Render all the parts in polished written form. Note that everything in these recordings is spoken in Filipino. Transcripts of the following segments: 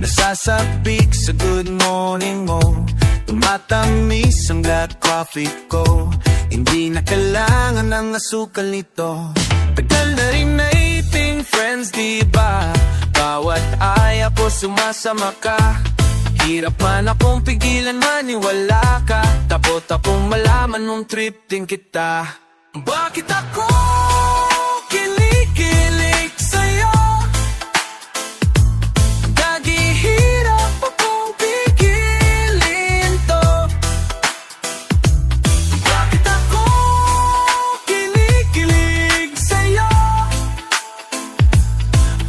nasasabik sa good morning mo. Tumatamis ang black coffee ko, hindi na kailangan ng asukal nito. Tagal na rin nating friends, diba? Bawat aya ko sumasama ka. Hirap man akong pigilan, maniwala ka. Tapos akong malaman nung trip din kita. Bakit ako kinikilig sa'yo? Naghihirap akong pigilin to. Bakit ako kinikilig sa'yo?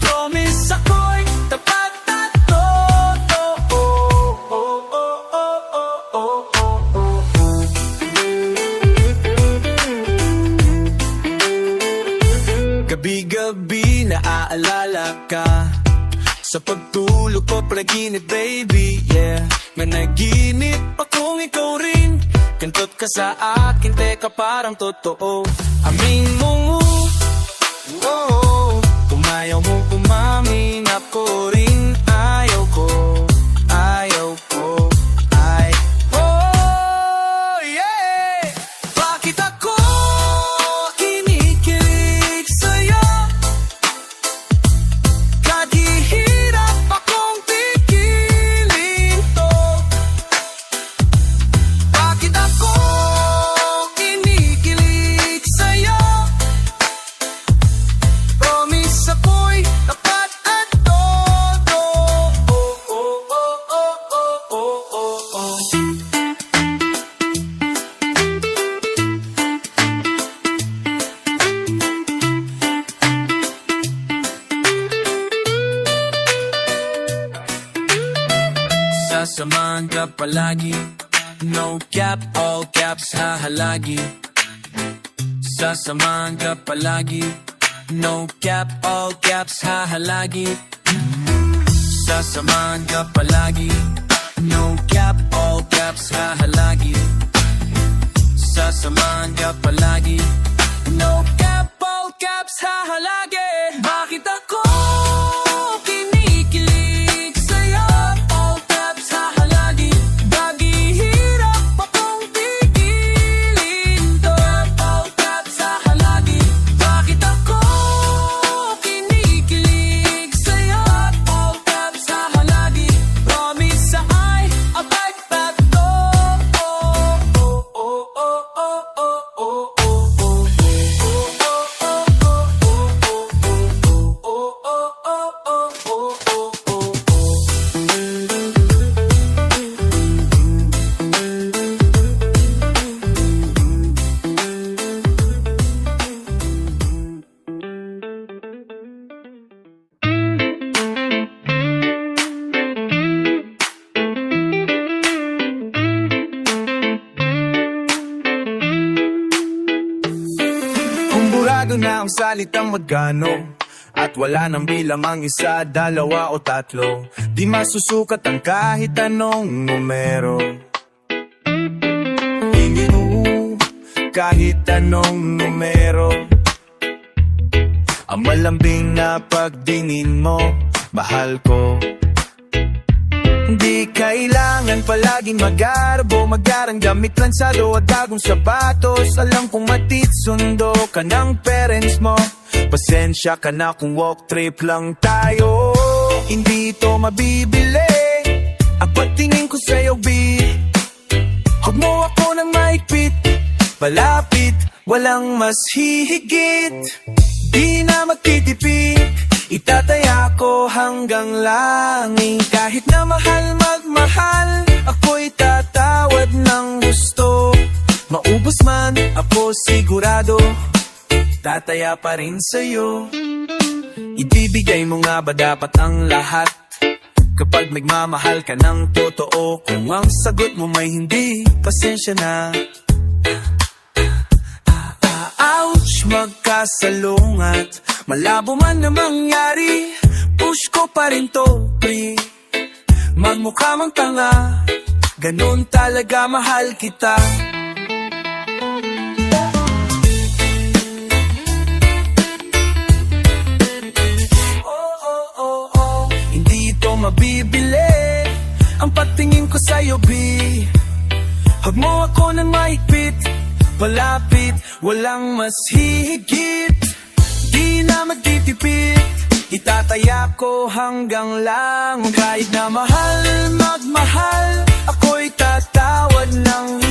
Promise ako'y tapat na totoo. Gabi-gabi naaalala ka. Sa pagtulog ko panaginip, baby, yeah. Managinip akong ikaw rin. Kantot ka sa akin, teka parang totoo. Aming mo, oh, umayaw mo umamin, ako rin ayaw ko. Ayaw ko, ay, oh, yeah. Bakit ako kinikilig sa'yo? Kahihirap akong pigilin to. Bakit ako kinikilig sa'yo? Promise ako'y tapat at todo. Sasamahan ka palagi, no cap, all caps, hahalagi. Sasamahan ka palagi, no cap, all caps, hahalagi. Sasamahan ka palagi, no cap, all caps, hahalagi. Sasamahan ka palagi, no cap, all caps, hahalagi. Bakit ako kinikilig sa'yo? All caps, hahalagi. Naghihirap akong pigilin to. All caps, hahalagi. Bakit ako kinikilig sa'yo? All caps, hahalagi. Promise ay abay pa to. Kumburado na ang salitang magkano, at wala nang bilang ang isa, dalawa o tatlo. Di masusukat ang kahit anong numero. Hingin mo kahit anong numero. Ang malambing na pagdingin mo, mahal ko. Hindi kailangan palaging mag-arbo, magarang damit, lansado at bagong sapatos. Alam kong matitsundo ka ng parents mo. Pasensya ka na kung walk trip lang tayo. Hindi ito mabibili ang pagtingin ko sa'yo, B. Huwag mo ako ng mahigpit, palapit, walang mas hihigit. Di na magtitipid, itataya ko hanggang langit. Kahit na mahal magmahal, ako'y tatawad ng gusto. Maubos man ako sigurado, tataya pa rin sa'yo. Ibibigay mo nga ba dapat ang lahat? Kapag nagmamahal ka ng totoo, kung ang sagot mo may hindi, pasensya na. Ouch, magkasalungat, malabo man na mangyari, push ko pa rin to, pre. Magmukha mang tanga, ganun talaga mahal kita. Hindi ito mabibili ko ng mahigpit, palapit, walang mas hihigit. Di na magtitipid, itataya ko hanggang lang. Kahit na mahal, magmahal, ako'y tatawad ng